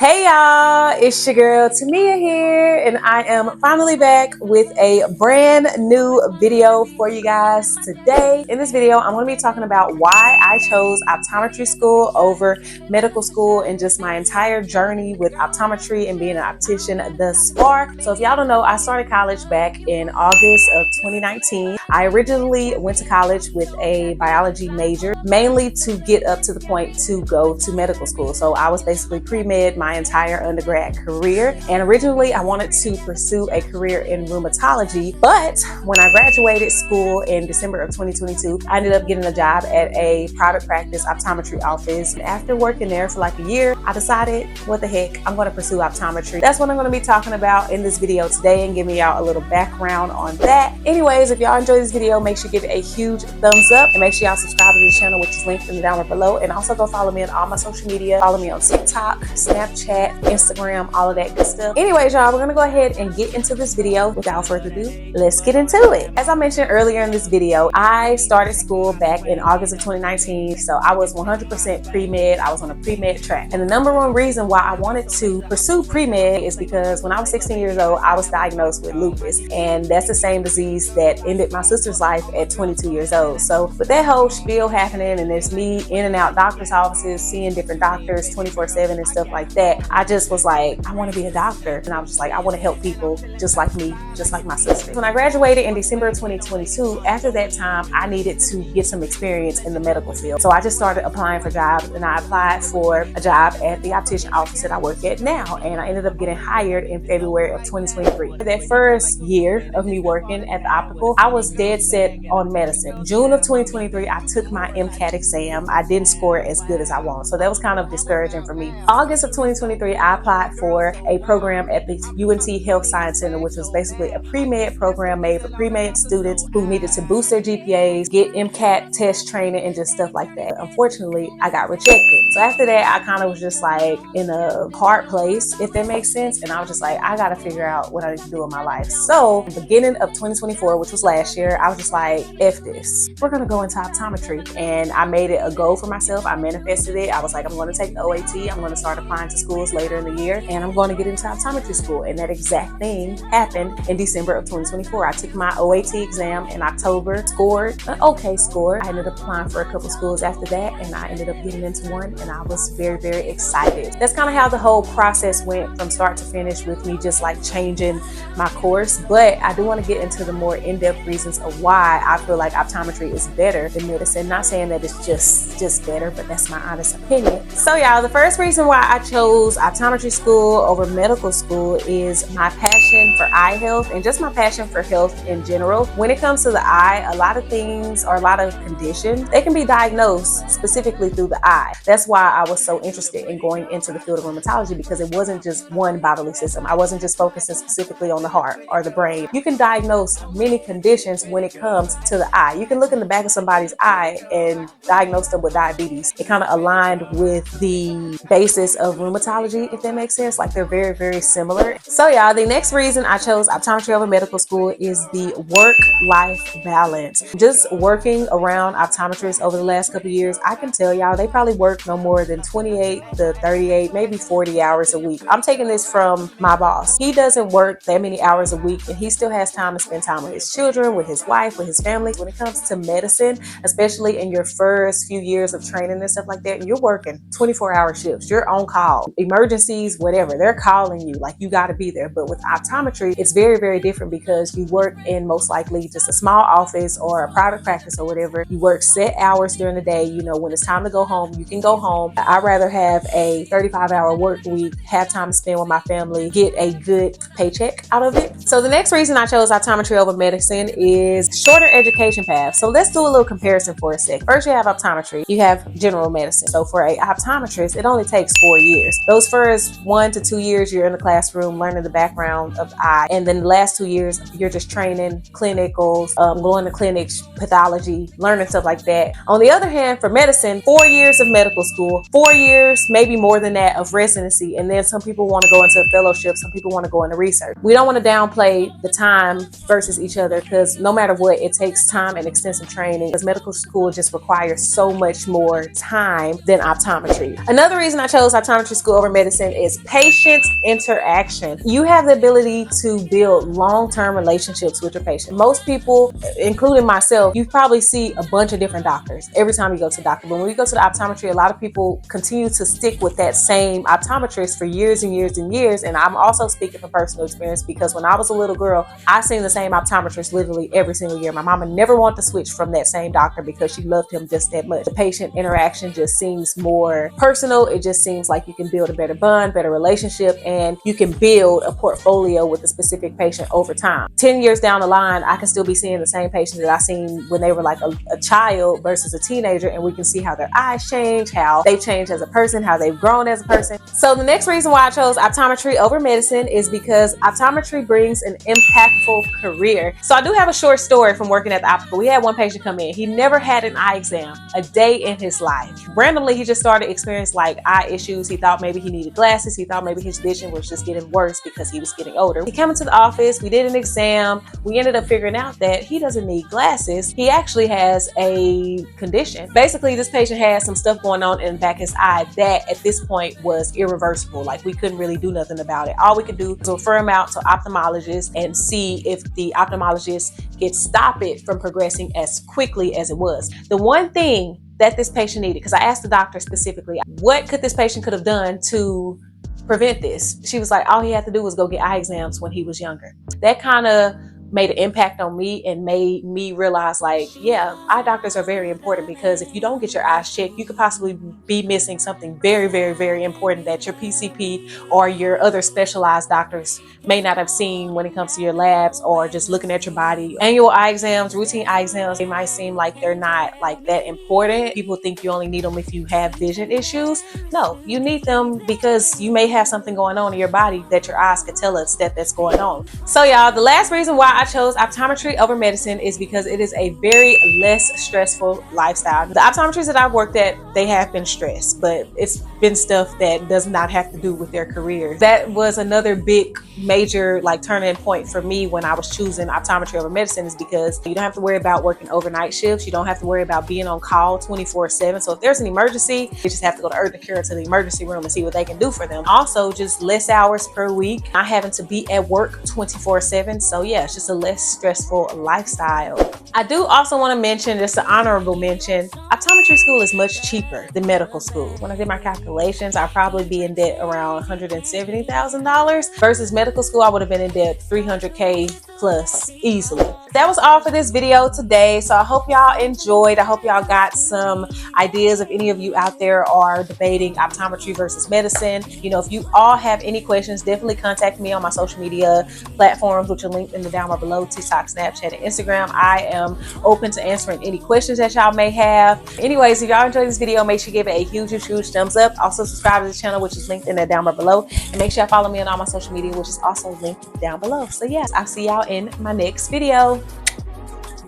Hey y'all, it's your girl Tamia here, and I am finally back with a brand new video for you guys today. In this video, I'm going to be talking about why I chose optometry school over medical school and just my entire journey with optometry and being an optician thus far. So if y'all don't know, I started college back in August of 2019. I originally went to college with a biology major, mainly to get up to the point to go to medical school. So I was basically pre-med my entire undergrad career, and originally I wanted to pursue a career in rheumatology, but when I graduated school in December of 2022, I ended up getting a job at a private practice optometry office. And after working there for like a year, I decided, what the heck, I'm going to pursue optometry. That's what I'm going to be talking about in this video today and giving y'all a little background on that. Anyways, if y'all enjoyed this video, make sure you give it a huge thumbs up and make sure y'all subscribe to this channel, which is linked in the down below, and also go follow me on all my social media. Follow me on TikTok, Snapchat, Instagram, all of that good stuff. Anyways, y'all, we're gonna go ahead and get into this video. Without further ado, let's get into it. As I mentioned earlier in this video, I started school back in August of 2019, so I was 100% pre-med. I was on a pre-med track, and the number one reason why I wanted to pursue pre-med is because when I was 16 years old, I was diagnosed with lupus, and that's the same disease that ended my sister's life at 22 years old. So with that whole spiel happening, and there's me in and out doctor's offices, seeing different doctors 24/7 and stuff like that, I just was like, I want to be a doctor. And I was just like, I want to help people just like me, just like my sister. When I graduated in December of 2022, after that time, I needed to get some experience in the medical field. So I just started applying for jobs, and I applied for a job at the optician office that I work at now. And I ended up getting hired in February of 2023. That first year of me working at the optical, I was dead set on medicine. June of 2023, I took my MCAT exam. I didn't score as good as I want, so that was kind of discouraging for me. August of 2023, I applied for a program at the UNT Health Science Center, which was basically a pre-med program made for pre-med students who needed to boost their GPAs, get MCAT test training, and just stuff like that. Unfortunately, I got rejected. So after that, I kind of was just like in a hard place, if that makes sense. And I was just like, I got to figure out what I need to do in my life. So beginning of 2024, which was last year, I was just like, F this. We're going to go into optometry. And I made it a goal for myself. I manifested it. I was like, I'm going to take the OAT. I'm going to start applying to schools later in the year, and I'm going to get into optometry school. And that exact thing happened in December of 2024. I took my OAT exam in October, scored an okay score. I ended up applying for a couple schools after that, and I ended up getting into one, and I was very, very excited. That's kind of how the whole process went from start to finish, with me just like changing my course. But I do want to get into the more in-depth reasons of why I feel like optometry is better than medicine. Not saying that it's just better, but that's my honest opinion. So y'all, the first reason why I chose optometry school over medical school is my passion for eye health and just my passion for health in general. When it comes to the eye, a lot of things or a lot of conditions, they can be diagnosed specifically through the eye. That's why I was so interested in going into the field of rheumatology, because it wasn't just one bodily system. I wasn't just focusing specifically on the heart or the brain. You can diagnose many conditions when it comes to the eye. You can look in the back of somebody's eye and diagnose them with diabetes. It kind of aligned with the basis of rheumatology, if that makes sense. Like, they're very, very similar. So y'all, the next reason I chose optometry over medical school is the work-life balance. Just working around optometrists over the last couple of years, I can tell y'all, they probably work no more than 28 to 38, maybe 40 hours a week. I'm taking this from my boss. He doesn't work that many hours a week, and he still has time to spend time with his children, with his wife, with his family. When it comes to medicine, especially in your first few years of training and stuff like that, you're working 24-hour shifts. You're on call. Emergencies, whatever, they're calling you. Like, you got to be there. But with optometry, it's very, very different, because you work in most likely just a small office or a private practice or whatever. You work set hours during the day. You know, when it's time to go home, you can go home. I'd rather have a 35-hour work week, have time to spend with my family, get a good paycheck out of it. So the next reason I chose optometry over medicine is shorter education path. So let's do a little comparison for a sec. First, you have optometry, you have general medicine. So for a optometrist, it only takes 4 years. Those first 1 to 2 years, you're in the classroom learning the background of the eye. And then the last 2 years, you're just training clinicals, going to clinics, pathology, learning stuff like that. On the other hand, for medicine, 4 years of medical school, 4 years, maybe more than that, of residency. And then some people want to go into a fellowship, some people want to go into research. We don't want to downplay the time versus each other, because no matter what, it takes time and extensive training, because medical school just requires so much more time than optometry. Another reason I chose optometry school over medicine is patient interaction. You have the ability to build long-term relationships with your patient. Most people, including myself, you probably see a bunch of different doctors every time you go to the doctor. But when you go to the optometry, a lot of people continue to stick with that same optometrist for years and years and years. And I'm also speaking from personal experience, because when I was a little girl, I seen the same optometrist literally every single year. My mama never wanted to switch from that same doctor because she loved him just that much. The patient interaction just seems more personal. It just seems like you can build a better bond, better relationship, and you can build a portfolio with a specific patient over time. 10 years down the line, I can still be seeing the same patients that I seen when they were like a child versus a teenager, and we can see how their eyes change, how they've changed as a person, how they've grown as a person. So the next reason why I chose optometry over medicine is because optometry brings an impactful career. So I do have a short story from working at the optical. We had one patient come in. He never had an eye exam a day in his life. Randomly, he just started experiencing like eye issues. He thought maybe he needed glasses. He thought maybe his vision was just getting worse because he was getting older. He came into the office. We did an exam. We ended up figuring out that he doesn't need glasses. He actually has a condition. Basically, this patient had some stuff going on in the back of his eye that at this point was irreversible. Like, we couldn't really do nothing about it. All we could do was refer him out to ophthalmologist and see if the ophthalmologist could stop it from progressing as quickly as it was. The one thing that this patient needed, because I asked the doctor specifically, what could this patient could have done to prevent this? She was like, all he had to do was go get eye exams when he was younger. That kind of made an impact on me and made me realize, like, yeah, eye doctors are very important, because if you don't get your eyes checked, you could possibly be missing something very, very, very important that your PCP or your other specialized doctors may not have seen when it comes to your labs or just looking at your body. Annual eye exams, routine eye exams, they might seem like they're not like that important. People think you only need them if you have vision issues. No, you need them because you may have something going on in your body that your eyes could tell us that's going on. So y'all, the last reason why I chose optometry over medicine is because it is a very less stressful lifestyle. The optometrists that I've worked at, they have been stressed, but it's been stuff that does not have to do with their career. That was another big major like turning point for me when I was choosing optometry over medicine, is because you don't have to worry about working overnight shifts. You don't have to worry about being on call 24/7. So if there's an emergency, you just have to go to urgent care to the emergency room and see what they can do for them. Also, just less hours per week, not having to be at work 24/7. So yeah, it's just a less stressful lifestyle. I do also want to mention, just an honorable mention, optometry school is much cheaper than medical school. When I did my calculations, I'd probably be in debt around $170,000 versus medical school. I would have been in debt $300K plus easily. That was all for this video today. So I hope y'all enjoyed. I hope y'all got some ideas if any of you out there are debating optometry versus medicine. You know, if you all have any questions, definitely contact me on my social media platforms, which are linked in the down bar below: TikTok, Snapchat, and Instagram. I am open to answering any questions that y'all may have. Anyways, if y'all enjoyed this video, make sure you give it a huge thumbs up. Also subscribe to this channel, which is linked in the down bar below, and make sure you follow me on all my social media, which is also linked down below. So yes, I'll see y'all in my next video.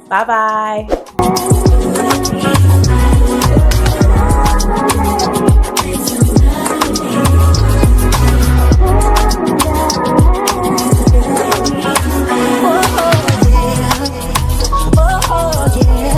Bye bye.